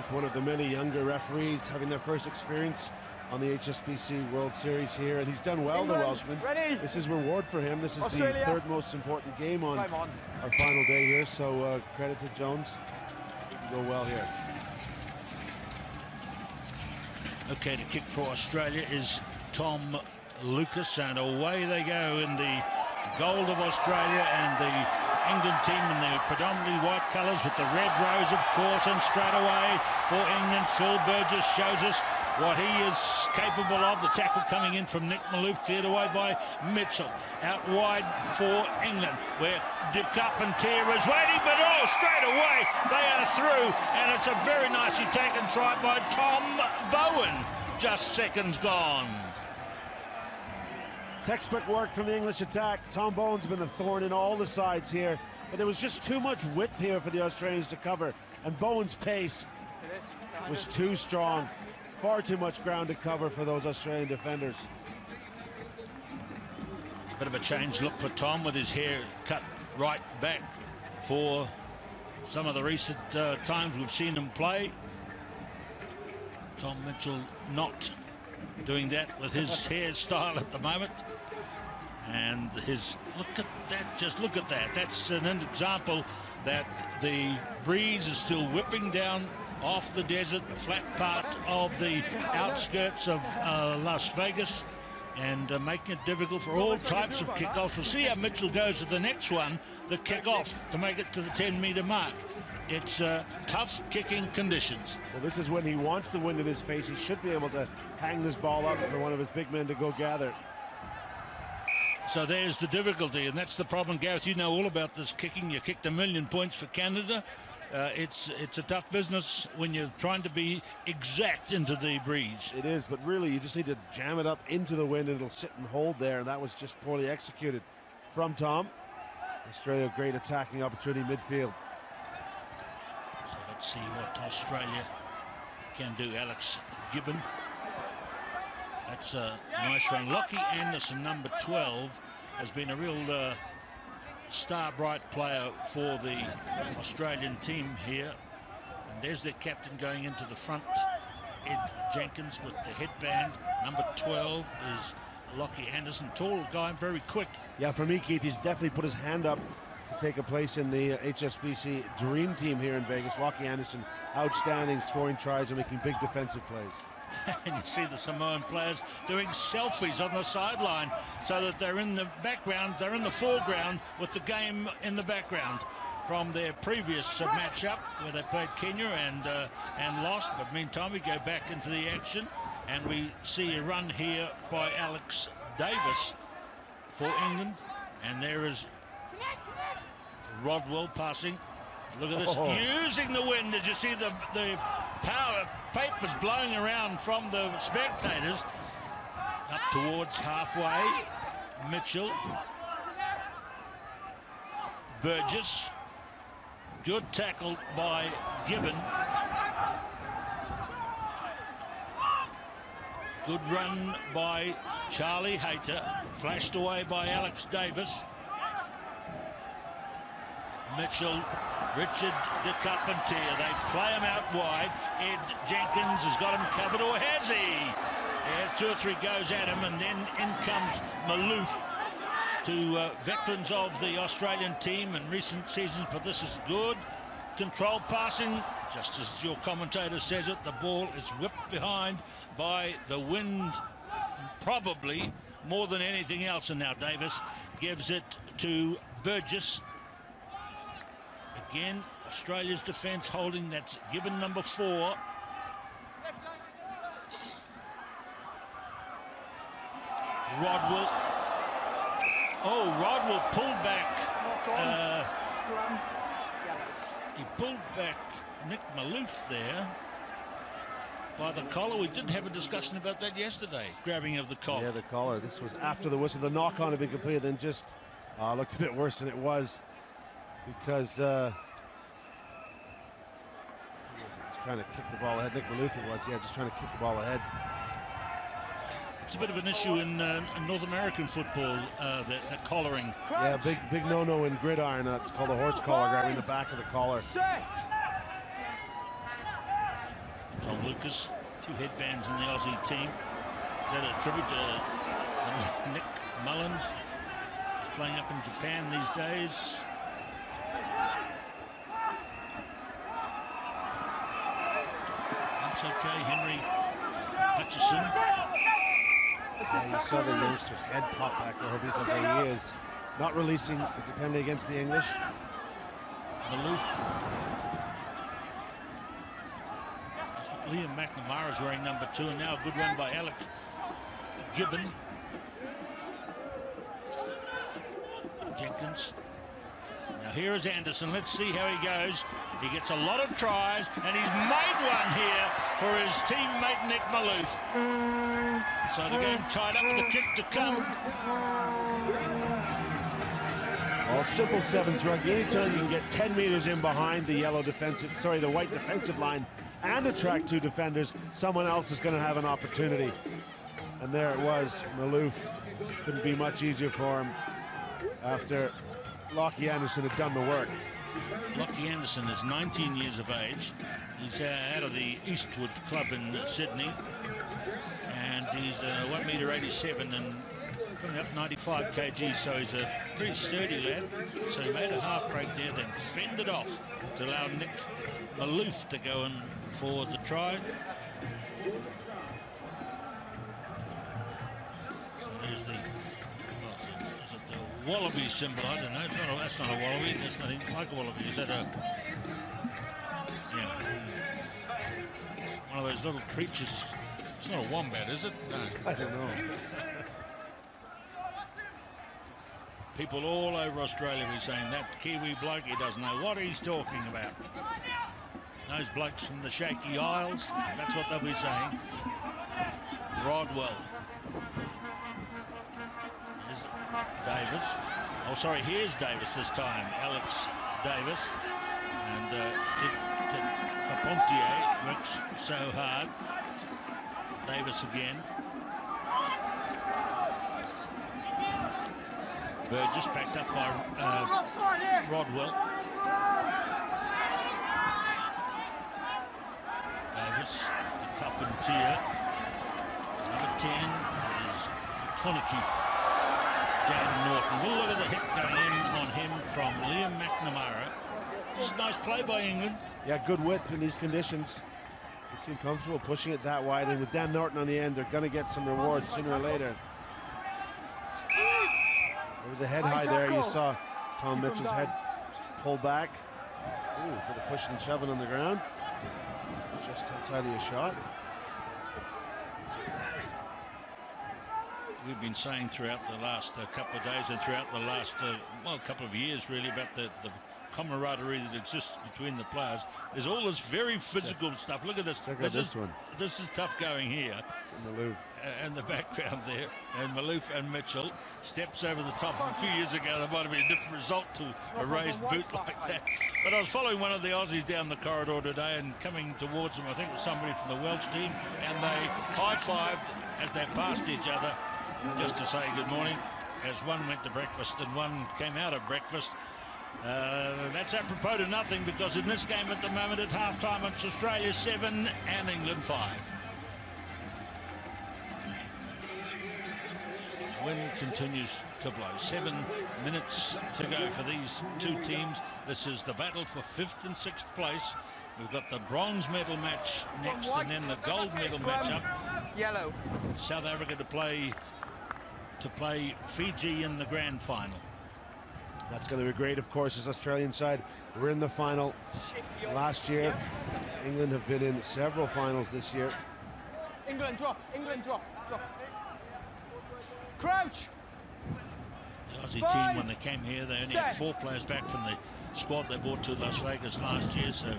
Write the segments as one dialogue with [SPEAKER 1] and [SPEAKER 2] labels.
[SPEAKER 1] Keith, one of the many younger referees having their first experience on the HSBC World Series here, and he's done well, England, the Welshman. Ready. This is reward for him. This is Australia. The third most important game on our final day here, so credit to Jones. Go well here.
[SPEAKER 2] Okay, to kick for Australia is Tom Lucas, and away they go in the gold of Australia and the England team in their predominantly white colours with the red rose, of course, and straight away for England, Phil Burgess shows us what he is capable of. The tackle coming in from Nick Malouf, cleared away by Mitchell. Out wide for England, where De Cup and Tier is waiting, but straight away they are through, and it's a very nicely taken try by Tom Bowen, just seconds gone.
[SPEAKER 1] Textbook work from the English attack. Tom Bowen's been a thorn in all the sides here, but there was just too much width here for the Australians to cover, and Bowen's pace was too strong. Far too much ground to cover for those Australian defenders.
[SPEAKER 2] Bit of a change look for Tom, with his hair cut right back for some of the recent times we've seen him play. Tom Mitchell not doing that with his hairstyle at the moment. And look at that, just look at that. That's an example that the breeze is still whipping down off the desert, the flat part of the outskirts of Las Vegas, and making it difficult for all types of kickoffs. We'll see how Mitchell goes to the next one, the kickoff, to make it to the 10-metre mark. It's tough kicking conditions.
[SPEAKER 1] Well, this is when he wants the wind in his face. He should be able to hang this ball up for one of his big men to go gather.
[SPEAKER 2] So there's the difficulty, and that's the problem. Gareth, you know all about this kicking. You kicked 1,000,000 points for Canada. It's a tough business when you're trying to be exact into the breeze.
[SPEAKER 1] It is, but really you just need to jam it up into the wind and it'll sit and hold there, and that was just poorly executed from Tom. Australia, great attacking opportunity midfield.
[SPEAKER 2] So let's see what Australia can do. Alex Gibbon. That's a nice run. Lockie Anderson, number 12, has been a real star bright player for the Australian team here. And there's their captain going into the front, Ed Jenkins, with the headband. Number 12 is Lockie Anderson, tall guy, very quick.
[SPEAKER 1] Yeah, for me, Keith, he's definitely put his hand up to take a place in the HSBC Dream Team here in Vegas. Lockie Anderson, outstanding, scoring tries and making big defensive plays.
[SPEAKER 2] And you see the Samoan players doing selfies on the sideline so that they're in the background, they're in the foreground with the game in the background from their previous match-up where they played Kenya and lost. But meantime, we go back into the action and we see a run here by Alex Davis for England. And there is Rodwell passing. Look at this, using the wind. As you see the power papers blowing around from the spectators. Up towards halfway, Mitchell. Burgess. Good tackle by Gibbon. Good run by Charlie Hayter. Flashed away by Alex Davis. Mitchell, Richard De Cup and Tier. They play him out wide. Ed Jenkins has got him covered, or has he? There's 2 or 3 goes at him, and then in comes Malouf, to veterans of the Australian team in recent seasons, but this is good. Control passing, just as your commentator says it, the ball is whipped behind by the wind, probably more than anything else, and now Davis gives it to Burgess. Again, Australia's defence holding. That's Gibbon, number 4. Rodwell. Rodwell pulled back. He pulled back Nick Malouf there by the collar. We did have a discussion about that yesterday, grabbing of the collar.
[SPEAKER 1] Yeah, the collar. This was after the whistle. The knock-on had been completed, then just looked a bit worse than it was, because trying to kick the ball ahead. Nick Malouf it was, yeah, just trying to kick the ball ahead.
[SPEAKER 2] It's a bit of an issue in North American football, the collaring.
[SPEAKER 1] Yeah, big no-no in gridiron. It's called a horse collar, grabbing the back of the collar.
[SPEAKER 2] Tom Lucas, 2 headbands in the Aussie team. Is that a tribute to Nick Mullins? He's playing up in Japan these days. That's okay, Henry Hutchison.
[SPEAKER 1] You saw the youngster's head pop back there. He's okay. He is not releasing his penalty against the English.
[SPEAKER 2] Maloof. Liam McNamara is wearing number 2, and now a good run by Alec Gibbon. Jenkins. Now here is Anderson. Let's see how he goes. He gets a lot of tries, and he's made one here for his teammate Nick Maloof. So the game tied up with a kick to come.
[SPEAKER 1] Well, simple sevens rugby. Anytime you can get 10 meters in behind the white defensive line and attract 2 defenders, someone else is going to have an opportunity. And there it was. Maloof couldn't be much easier for him after Lockie Anderson had done the work.
[SPEAKER 2] Lockie Anderson is 19 years of age. He's out of the Eastwood club in Sydney, and he's 1.87 m and coming up 95 kg, so he's a pretty sturdy lad. So he made a half break there, then fended off to allow Nick Maloof to go in for the try. So there's the, is it the wallaby symbol? I don't know. That's not a wallaby. There's nothing like a wallaby. Is that a, yeah, one of those little creatures? It's not a wombat, is it? No.
[SPEAKER 1] I don't know.
[SPEAKER 2] People all over Australia will be saying that Kiwi bloke, he doesn't know what he's talking about. Those blokes from the Shaky Isles, that's what they'll be saying. Rodwell. Here's Davis. Oh, sorry, here's Davis this time. Alex Davis. And Capontier works so hard. Davis again. Burgess backed up by Rodwell. Davis to Carpentier. Number 10 is Clonicky. Dan Norton. We'll look at the hit going in on him from Liam McNamara. Just a nice play by England.
[SPEAKER 1] Yeah, good width in these conditions. They seem comfortable pushing it that wide, and with Dan Norton on the end, they're going to get some rewards sooner or later. There was a head high there. You saw Tom Mitchell's head pull back. Ooh, bit of pushing and shoving on the ground. Just outside of your shot.
[SPEAKER 2] We've been saying throughout the last couple of days and throughout the last, couple of years really, about the camaraderie that exists between the players. There's all this very physical stuff. Look at this.
[SPEAKER 1] This one.
[SPEAKER 2] This is tough going here.
[SPEAKER 1] Maloof.
[SPEAKER 2] And the background there. And Maloof and Mitchell steps over the top. A few years ago, there might have been a different result to a raised boot like that. But I was following one of the Aussies down the corridor today, and coming towards them, I think it was somebody from the Welsh team, and they high-fived as they passed each other, just to say good morning, as one went to breakfast and one came out of breakfast. That's apropos to nothing, because in this game at the moment at half-time, it's Australia 7 and England 5. Wind continues to blow. 7 minutes to go for these two teams. This is the battle for 5th and 6th place. We've got the bronze medal match next, and then the gold medal match up.
[SPEAKER 3] Yellow.
[SPEAKER 2] South Africa to play Fiji in the grand final.
[SPEAKER 1] That's going to be great, of course, as Australian side. We're in the final last year. England have been in several finals this year.
[SPEAKER 3] England drop. England drop. Crouch.
[SPEAKER 2] The Aussie team, when they came here, they only had 4 players back from the squad they brought to Las Vegas last year. So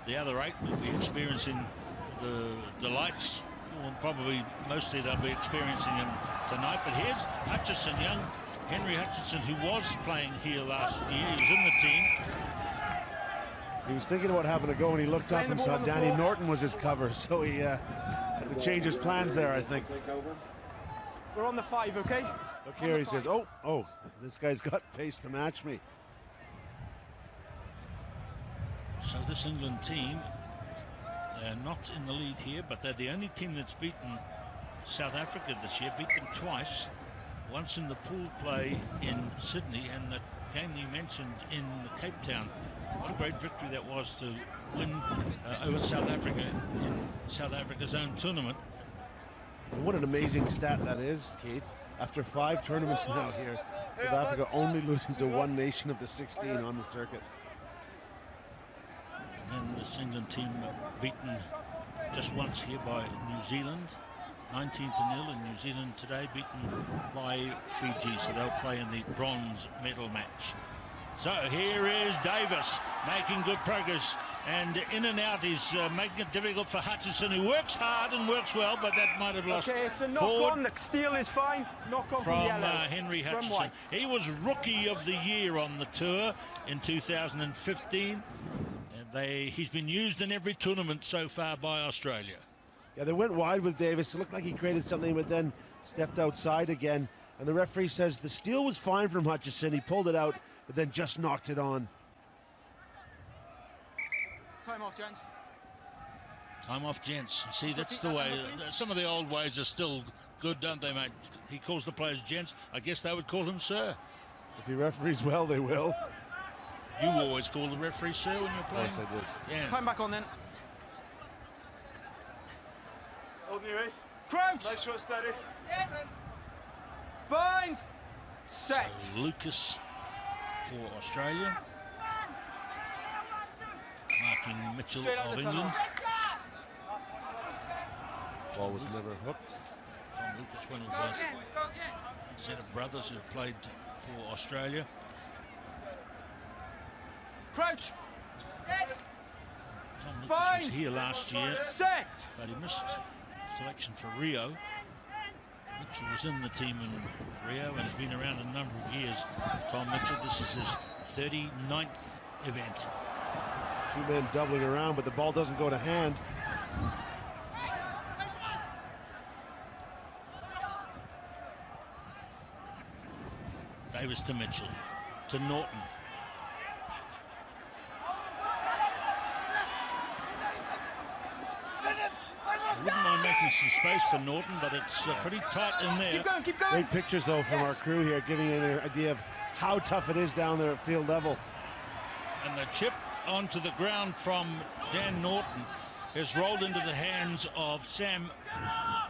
[SPEAKER 2] the other 8 will be experiencing the delights. Well, probably mostly they'll be experiencing them tonight. But here's Hutchison, young Henry Hutchison, who was playing here last year. He was in the team.
[SPEAKER 1] He was thinking about having a go, and he looked up and saw Danny Norton was his cover, so he had to change his plans there, I think.
[SPEAKER 3] We're on the 5, okay?
[SPEAKER 1] Look here, he says, oh, this guy's got pace to match me.
[SPEAKER 2] So this England team, not in the lead here, but they're the only team that's beaten South Africa this year, beat them twice, once in the pool play in Sydney and the game you mentioned in Cape Town. What a great victory that was to win over South Africa in South Africa's own tournament.
[SPEAKER 1] What an amazing stat that is, Keith. After 5 tournaments now here, South Africa only losing to one nation of the 16 on the circuit.
[SPEAKER 2] And then this England team beaten just once here by New Zealand, 19-0, and New Zealand today beaten by Fiji, so they'll play in the bronze medal match. So here is Davis making good progress, and in and out is making it difficult for Hutchison, who works hard and works well, but that might have lost.
[SPEAKER 3] Okay, it's a knock-on. The steal is fine. Knock-on from yellow.
[SPEAKER 2] Henry Hutchison. He was Rookie of the Year on the tour in 2015. And he's been used in every tournament so far by Australia.
[SPEAKER 1] Yeah, they went wide with Davis. It looked like he created something, but then stepped outside again. And the referee says the steal was fine from Hutchison. He pulled it out, but then just knocked it on.
[SPEAKER 3] Time off, gents.
[SPEAKER 2] Time off, gents. See, that's the way. Some of the old ways are still good, don't they, mate? He calls the players gents. I guess they would call him sir.
[SPEAKER 1] If he referees well, they will.
[SPEAKER 2] You always call the referee sir when you're playing.
[SPEAKER 1] Yes, I did.
[SPEAKER 2] Yeah.
[SPEAKER 3] Time back on then.
[SPEAKER 4] Hold your weight.
[SPEAKER 3] Crouch.
[SPEAKER 4] Nice shot, steady.
[SPEAKER 3] Bind. Set.
[SPEAKER 2] So Lucas for Australia. Marking Mitchell of England.
[SPEAKER 1] Ball was never hooked.
[SPEAKER 2] Tom Lucas, one of those set of brothers who played for Australia.
[SPEAKER 3] Crouch.
[SPEAKER 2] Tom Lucas was here last year,
[SPEAKER 3] Set.
[SPEAKER 2] but he missed selection for Rio. Mitchell was in the team in Rio and has been around a number of years. Tom Mitchell, this is his 39th event.
[SPEAKER 1] 2 men doubling around, but the ball doesn't go to hand.
[SPEAKER 2] Davis to Mitchell, to Norton. I wouldn't mind making some space for Norton, but it's pretty tight in there.
[SPEAKER 3] Keep going, keep going.
[SPEAKER 1] Great pictures, though, from our crew here, giving you an idea of how tough it is down there at field level.
[SPEAKER 2] And the chip onto the ground from Dan Norton is rolled into the hands of Sam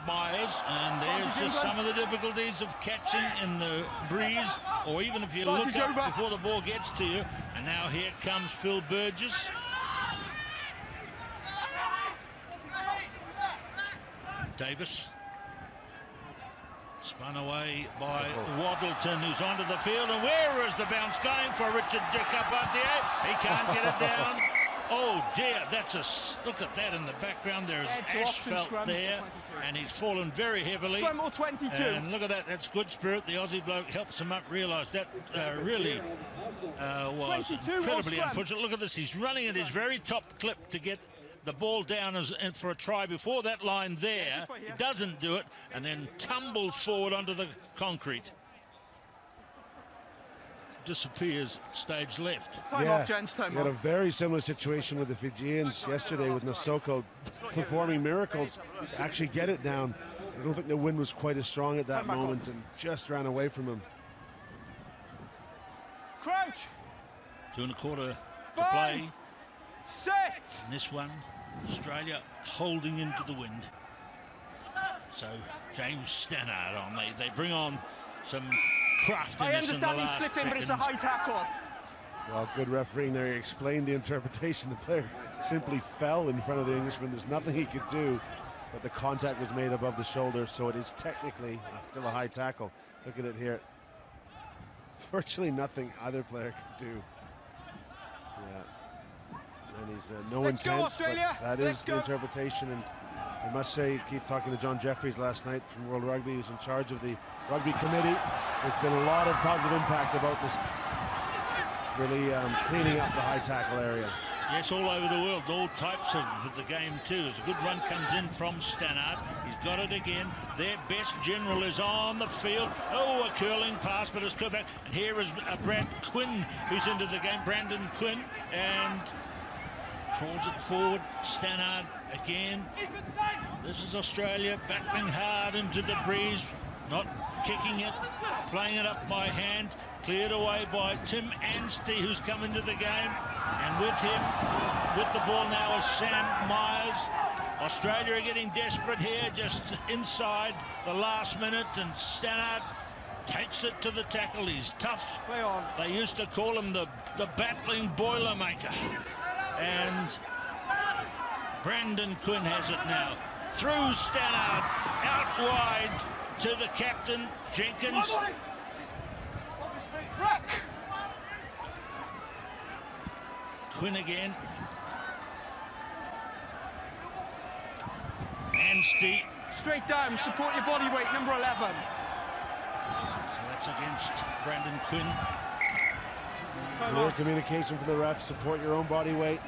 [SPEAKER 2] Myers, and there's just some of the difficulties of catching in the breeze, or even if you look up before the ball gets to you. And now here comes Phil Burgess. Davis spun away by Waddleton, who's onto the field, and where is the bounce going for Richard de Carpentier? He can't get it down. Oh dear, that's a look at that in the background. There's asphalt there, and he's fallen very heavily.
[SPEAKER 3] Scrum or 22.
[SPEAKER 2] And look at that, that's good spirit. The Aussie bloke helps him up, realise that really was incredibly unfortunate. Look at this, he's running at his very top clip to get the ball down for a try before that line there. He doesn't do it, and then tumbles forward onto the concrete. Disappears stage left.
[SPEAKER 3] Time off, gents, time
[SPEAKER 1] we had
[SPEAKER 3] off.
[SPEAKER 1] a very similar situation with the Fijians yesterday, with Nasoko performing miracles to actually get it down. I don't think the wind was quite as strong at that moment and just ran away from him.
[SPEAKER 3] Crouch.
[SPEAKER 2] 2.25 to play.
[SPEAKER 3] Set.
[SPEAKER 2] And this one, Australia holding into the wind. So James Stannard on. They bring on some craftiness.
[SPEAKER 3] I understand he's
[SPEAKER 2] slipping,
[SPEAKER 3] slipping, but it's a high tackle.
[SPEAKER 1] Well, good refereeing there. He explained the interpretation. The player simply fell in front of the Englishman. There's nothing he could do, but the contact was made above the shoulder, so it is technically still a high tackle. Look at it here. Virtually nothing either player could do. Yeah. And he's no
[SPEAKER 3] Let's
[SPEAKER 1] intent,
[SPEAKER 3] go, Australia.
[SPEAKER 1] That is the interpretation. And I must say, Keith, talking to John Jeffries last night from World Rugby, who's in charge of the Rugby Committee, there's been a lot of positive impact about this, really cleaning up the high tackle area.
[SPEAKER 2] Yes, all over the world, all types of the game too. As a good run comes in from Stannard, he's got it again. Their best general is on the field. Oh, a curling pass, but it's come back. And here is Brad Quinn, who's into the game, Brandon Quinn, and Trawls it forward. Stannard again. This is Australia battling hard into the breeze. Not kicking it, playing it up by hand, cleared away by Tim Anstey, who's come into the game, and with him, with the ball now, is Sam Myers. Australia are getting desperate here, just inside the last minute, and Stannard takes it to the tackle. He's tough.
[SPEAKER 3] Play on.
[SPEAKER 2] They used to call him the battling Boilermaker. And Brandon Quinn has it now. Through Stannard, out wide to the captain, Jenkins. Quinn again. Anstey.
[SPEAKER 3] Straight down, support your body weight, number 11.
[SPEAKER 2] So that's against Brandon Quinn.
[SPEAKER 1] Clear communication from the ref. Support your own body weight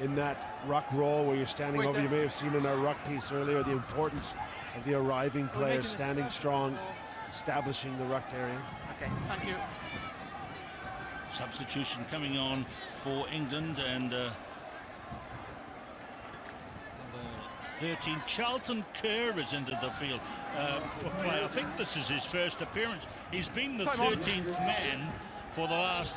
[SPEAKER 1] in that ruck roll where you're standing over. You may have seen in our ruck piece earlier the importance of the arriving player standing strong, establishing the ruck area.
[SPEAKER 3] Okay, thank you.
[SPEAKER 2] Substitution coming on for England, and number 13, Charlton Kerr, is into the field. I think this is his first appearance. He's been the 13th man for the last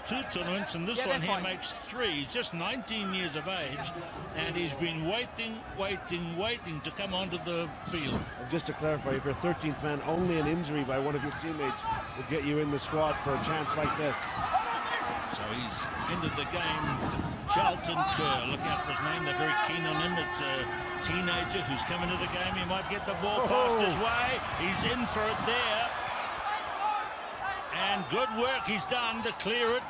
[SPEAKER 2] 2 tournaments, and this one here makes 3. He's just 19 years of age, and he's been waiting to come onto the field.
[SPEAKER 1] And just to clarify, if you're 13th man, only an injury by one of your teammates will get you in the squad for a chance like this.
[SPEAKER 2] So he's into the game. Charlton Kerr, look out for his name. They're very keen on him. It's a teenager who's come into the game. He might get the ball past his way. He's in for it there. And good work he's done to clear it.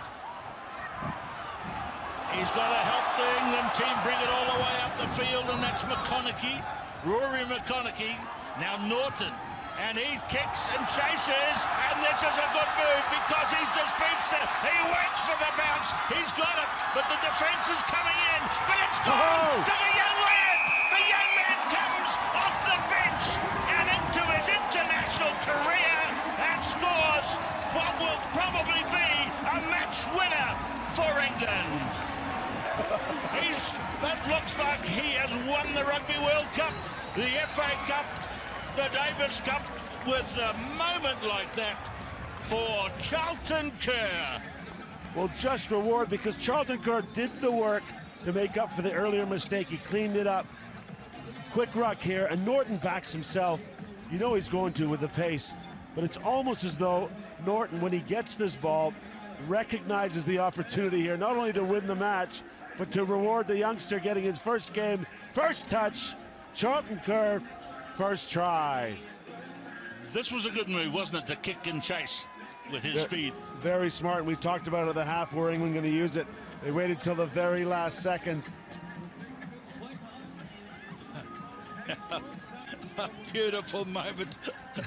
[SPEAKER 2] He's got to help the England team bring it all the way up the field, and that's McConaughey, Rory McConaughey. Now Norton, and he kicks and chases, and this is a good move because he's the speedster. He waits for the bounce. He's got it, but the defence is coming in. But it's gone to the young lad. The young man comes off the bench and into his international career and scores what will probably be a match winner for England. That looks like he has won the Rugby World Cup, the FA Cup, the Davis Cup, with a moment like that for Charlton Kerr.
[SPEAKER 1] Well, just reward, because Charlton Kerr did the work to make up for the earlier mistake. He cleaned it up. Quick ruck here, and Norton backs himself. You know he's going to with the pace, but it's almost as though Norton, when he gets this ball, recognizes the opportunity here, not only to win the match, but to reward the youngster getting his first game, first touch. Charlton Kerr, first try.
[SPEAKER 2] This was a good move, wasn't it, to kick and chase with his speed?
[SPEAKER 1] Very smart, and we talked about at the half where England going to use it. They waited till the very last second.
[SPEAKER 2] A beautiful moment.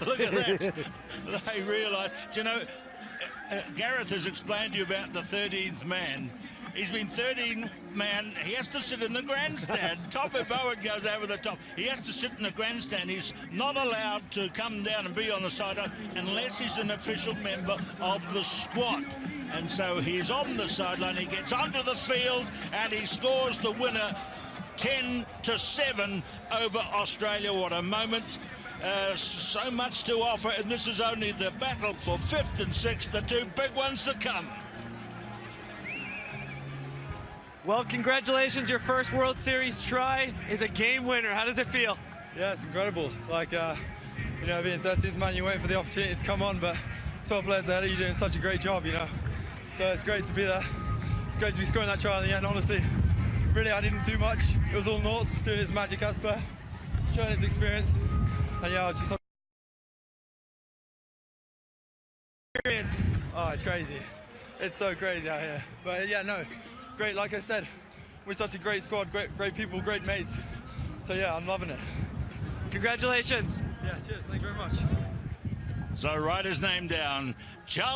[SPEAKER 2] Look at that. They realise, do you know, Gareth has explained to you about the 13th man. He's been 13 man. He has to sit in the grandstand. Tommy Bowen goes over the top. He has to sit in the grandstand. He's not allowed to come down and be on the sideline unless he's an official member of the squad. And so he's on the sideline. He gets onto the field and he scores the winner, 10-7 over Australia. What a moment. So much to offer, and this is only the battle for 5th and 6th, the 2 big ones to come.
[SPEAKER 5] Well, congratulations, your first World Series try is a game winner. How does it feel?
[SPEAKER 4] Yeah, it's incredible. Like, you know, being 13th man, you're waiting for the opportunity to come on, but 12 players ahead of you doing such a great job, you know. So it's great to be there. It's great to be scoring that try in the end, honestly. Really, I didn't do much. It was all Norts doing his magic, Asper, showing his experience. And yeah, I was just... Oh, it's crazy. It's so crazy out here. But yeah, no, great. Like I said, we're such a great squad, great people, great mates. So yeah, I'm loving it.
[SPEAKER 5] Congratulations.
[SPEAKER 4] Yeah, cheers. Thank you very much.
[SPEAKER 2] So write his name down. Charlton